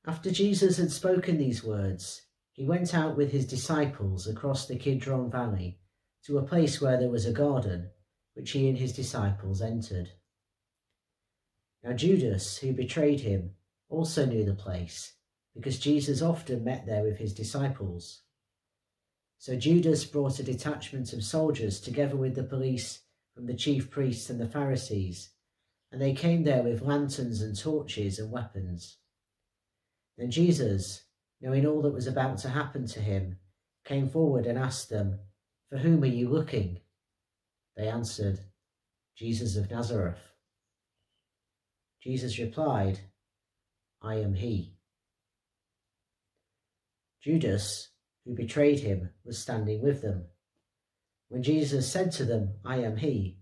After Jesus had spoken these words, he went out with his disciples across the Kidron Valley to a place where there was a garden, which he and his disciples entered. Now Judas, who betrayed him, also knew the place, because Jesus often met there with his disciples. So Judas brought a detachment of soldiers together with the police from the chief priests and the Pharisees, and they came there with lanterns and torches and weapons. Then Jesus, knowing all that was about to happen to him, came forward and asked them, "For whom are you looking?" They answered, "Jesus of Nazareth." Jesus replied, "I am he." Judas, who betrayed him, was standing with them. When Jesus said to them, "I am he,"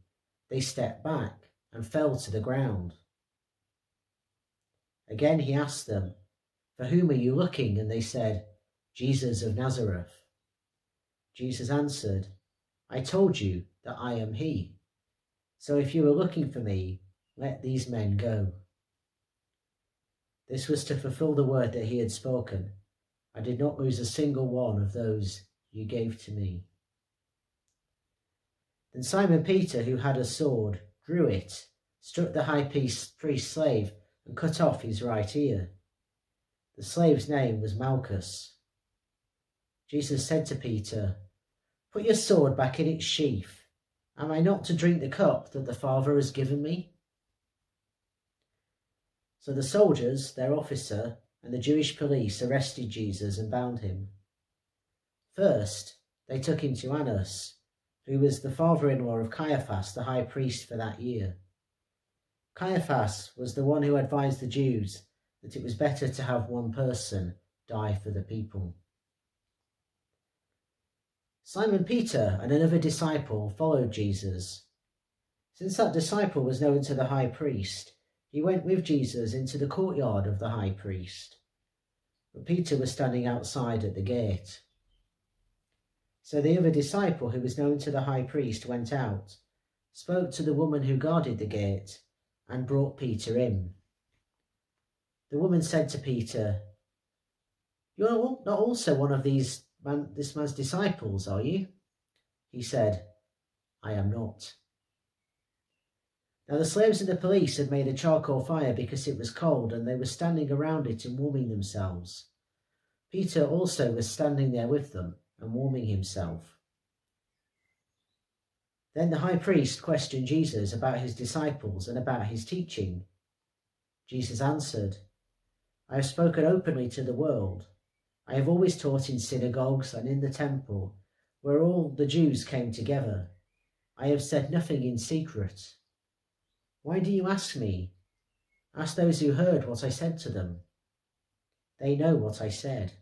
they stepped back and fell to the ground. Again he asked them, "For whom are you looking?" And they said, "Jesus of Nazareth." Jesus answered, "I told you that I am he. So if you are looking for me, let these men go." This was to fulfill the word that he had spoken, "I did not lose a single one of those you gave to me." Then Simon Peter, who had a sword, drew it, struck the high priest's slave, and cut off his right ear. The slave's name was Malchus. Jesus said to Peter, "Put your sword back in its sheath. Am I not to drink the cup that the Father has given me?" So the soldiers, their officer, and the Jewish police arrested Jesus and bound him. First, they took him to Annas, who was the father-in-law of Caiaphas, the high priest for that year. Caiaphas was the one who advised the Jews that it was better to have one person die for the people. Simon Peter and another disciple followed Jesus. Since that disciple was known to the high priest, he went with Jesus into the courtyard of the high priest. But Peter was standing outside at the gate. So the other disciple, who was known to the high priest, went out, spoke to the woman who guarded the gate, and brought Peter in. The woman said to Peter, "You are not also one of this man's disciples, are you?" He said, "I am not." Now the slaves of the police had made a charcoal fire because it was cold, and they were standing around it and warming themselves. Peter also was standing there with them and warming himself. Then the high priest questioned Jesus about his disciples and about his teaching. Jesus answered, "I have spoken openly to the world. I have always taught in synagogues and in the temple, where all the Jews came together. I have said nothing in secret. Why do you ask me? Ask those who heard what I said to them. They know what I said."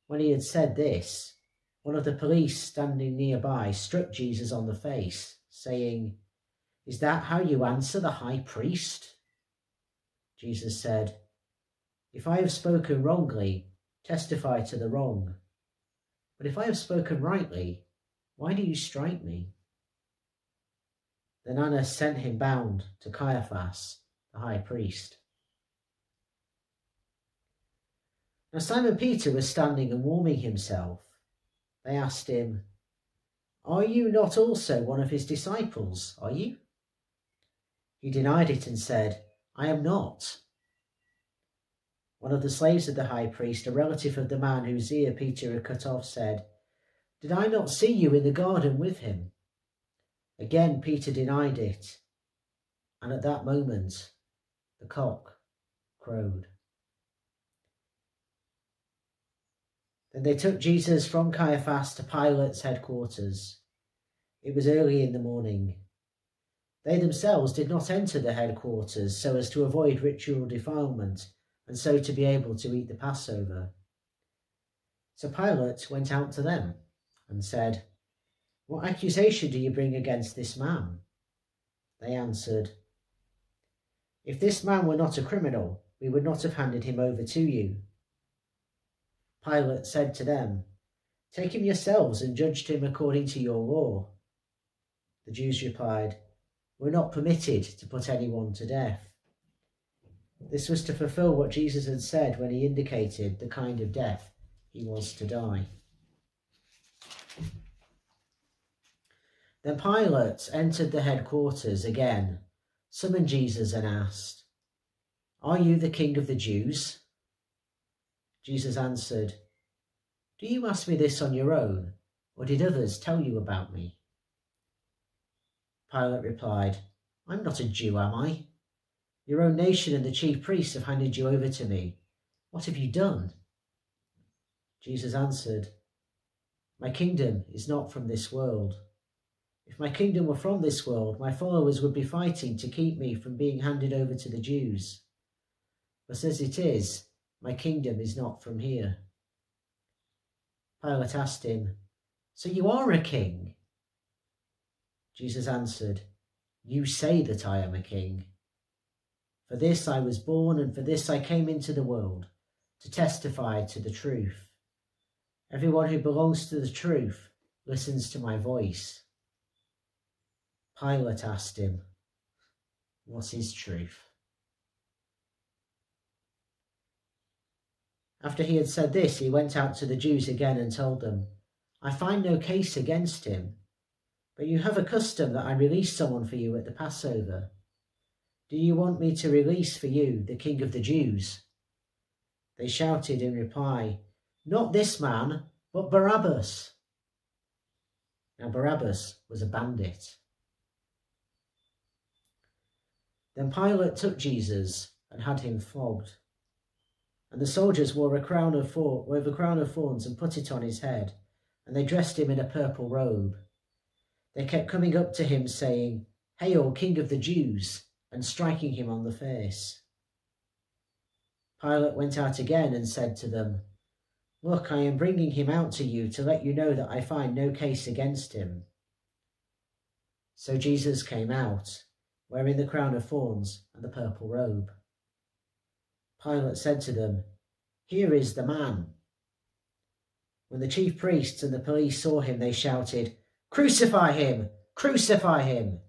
When he had said this, one of the police standing nearby struck Jesus on the face, saying, "Is that how you answer the high priest?" Jesus said, "If I have spoken wrongly, testify to the wrong. But if I have spoken rightly, why do you strike me?" Then Annas sent him bound to Caiaphas, the high priest. Now Simon Peter was standing and warming himself. They asked him, "Are you not also one of his disciples, are you?" He denied it and said, "I am not." One of the slaves of the high priest, a relative of the man whose ear Peter had cut off, said, "Did I not see you in the garden with him?" Again Peter denied it, and at that moment the cock crowed. Then they took Jesus from Caiaphas to Pilate's headquarters. It was early in the morning. They themselves did not enter the headquarters so as to avoid ritual defilement and so to be able to eat the Passover. So Pilate went out to them and said, "What accusation do you bring against this man?" They answered, "If this man were not a criminal, we would not have handed him over to you." Pilate said to them, "Take him yourselves and judge him according to your law." The Jews replied, "We're not permitted to put anyone to death." This was to fulfill what Jesus had said when he indicated the kind of death he was to die. Then Pilate entered the headquarters again, summoned Jesus and asked, "Are you the king of the Jews?" Jesus answered, "Do you ask me this on your own, or did others tell you about me?" Pilate replied, "I'm not a Jew, am I? Your own nation and the chief priests have handed you over to me. What have you done?" Jesus answered, "My kingdom is not from this world. If my kingdom were from this world, my followers would be fighting to keep me from being handed over to the Jews. But as it is, my kingdom is not from here." Pilate asked him, "So you are a king?" Jesus answered, "You say that I am a king. For this I was born, and for this I came into the world, to testify to the truth. Everyone who belongs to the truth listens to my voice." Pilate asked him, "What is truth?" After he had said this, he went out to the Jews again and told them, "I find no case against him, but you have a custom that I release someone for you at the Passover. Do you want me to release for you the King of the Jews?" They shouted in reply, "Not this man, but Barabbas." Now Barabbas was a bandit. Then Pilate took Jesus and had him flogged. And the soldiers wove a crown of thorns and put it on his head, and they dressed him in a purple robe. They kept coming up to him, saying, "Hail, King of the Jews," and striking him on the face. Pilate went out again and said to them, "Look, I am bringing him out to you to let you know that I find no case against him." So Jesus came out, wearing the crown of thorns and the purple robe. Pilate said to them, "Here is the man." When the chief priests and the police saw him, they shouted, "Crucify him! Crucify him!"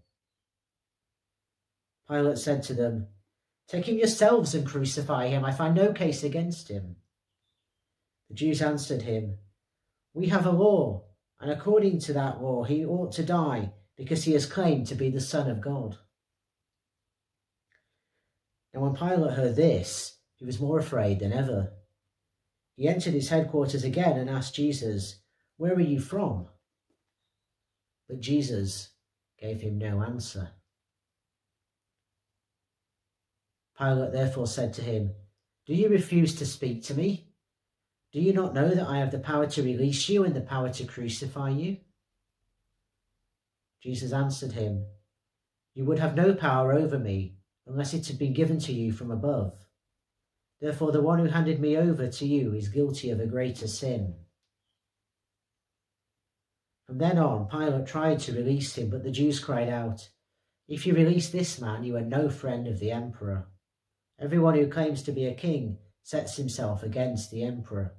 Pilate said to them, "Take him yourselves and crucify him. I find no case against him." The Jews answered him, "We have a law, and according to that law he ought to die because he has claimed to be the Son of God." Now when Pilate heard this, he was more afraid than ever. He entered his headquarters again and asked Jesus, "Where are you from?" But Jesus gave him no answer. Pilate therefore said to him, "Do you refuse to speak to me? Do you not know that I have the power to release you and the power to crucify you?" Jesus answered him, "You would have no power over me unless it had been given to you from above. Therefore the one who handed me over to you is guilty of a greater sin." From then on, Pilate tried to release him, but the Jews cried out, "If you release this man, you are no friend of the emperor. Everyone who claims to be a king sets himself against the emperor."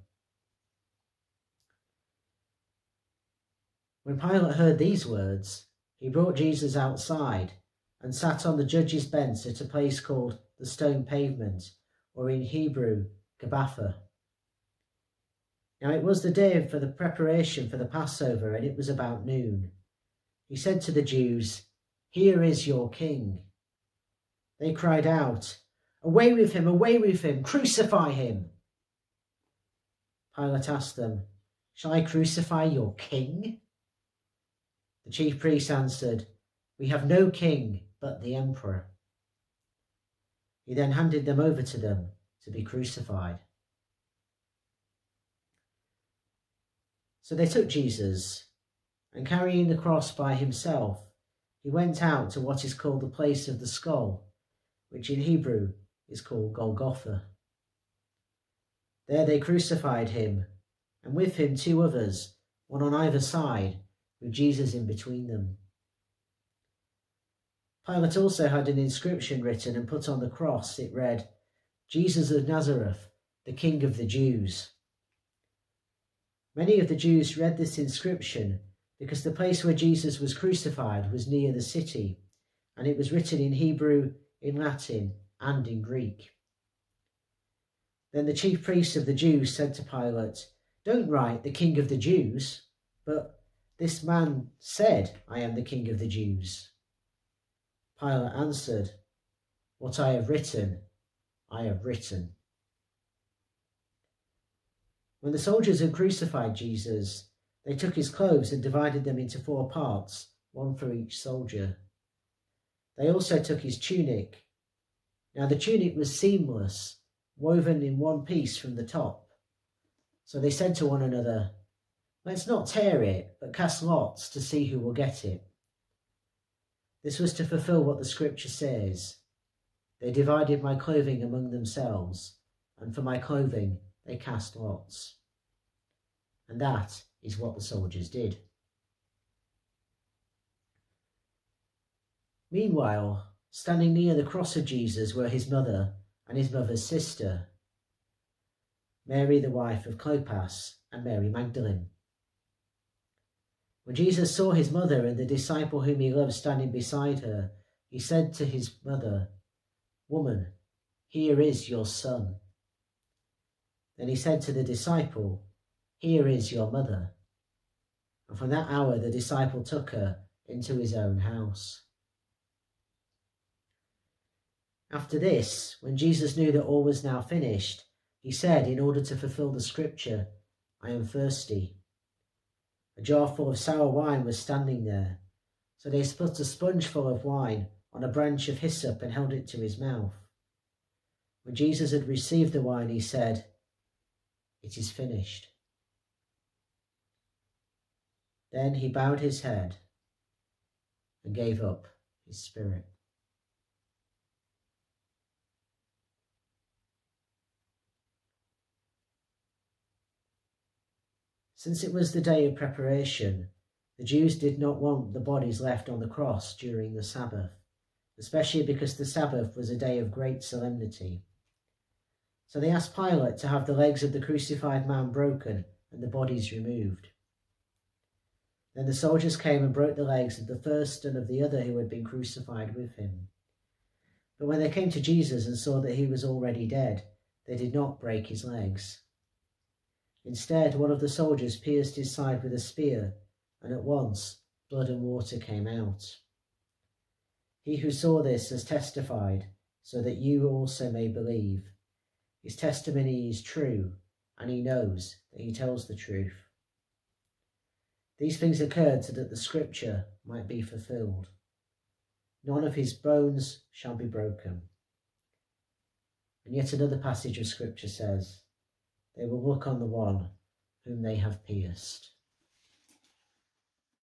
When Pilate heard these words, he brought Jesus outside and sat on the judge's bench at a place called the Stone Pavement, or in Hebrew, Gabbatha. Now it was the day for the preparation for the Passover, and it was about noon. He said to the Jews, "Here is your king." They cried out, "Away with him, crucify him." Pilate asked them, "Shall I crucify your king?" The chief priests answered, "We have no king but the emperor." He then handed them over to them to be crucified. So they took Jesus, and carrying the cross by himself, he went out to what is called the place of the skull, which in Hebrew is called Golgotha. There they crucified him, and with him 2 others, one on either side, with Jesus in between them. Pilate also had an inscription written and put on the cross. It read, "Jesus of Nazareth, the King of the Jews." Many of the Jews read this inscription because the place where Jesus was crucified was near the city, and it was written in Hebrew, in Latin, and in Greek. Then the chief priests of the Jews said to Pilate, "Don't write, 'the King of the Jews,' but 'this man said, I am the King of the Jews.'" Pilate answered, "What I have written, I have written." When the soldiers had crucified Jesus, they took his clothes and divided them into 4 parts, one for each soldier. They also took his tunic. Now the tunic was seamless, woven in one piece from the top. So they said to one another, "Let's not tear it, but cast lots to see who will get it." This was to fulfill what the scripture says, "They divided my clothing among themselves, and for my clothing they cast lots." And that is what the soldiers did. Meanwhile, standing near the cross of Jesus were his mother and his mother's sister, Mary the wife of Clopas and Mary Magdalene. When Jesus saw his mother and the disciple whom he loved standing beside her, he said to his mother, "Woman, here is your son." Then he said to the disciple, "Here is your mother." And from that hour the disciple took her into his own house. After this, when Jesus knew that all was now finished, he said, in order to fulfill the scripture, "I am thirsty." A jar full of sour wine was standing there, so they put a sponge full of wine on a branch of hyssop and held it to his mouth. When Jesus had received the wine, he said, "It is finished." Then he bowed his head and gave up his spirit. Since it was the day of preparation, the Jews did not want the bodies left on the cross during the Sabbath, especially because the Sabbath was a day of great solemnity. So they asked Pilate to have the legs of the crucified man broken and the bodies removed. Then the soldiers came and broke the legs of the first and of the other who had been crucified with him. But when they came to Jesus and saw that he was already dead, they did not break his legs. Instead, one of the soldiers pierced his side with a spear, and at once blood and water came out. He who saw this has testified, so that you also may believe. His testimony is true, and he knows that he tells the truth. These things occurred so that the scripture might be fulfilled. None of his bones shall be broken. And yet another passage of scripture says, "They will look on the one whom they have pierced."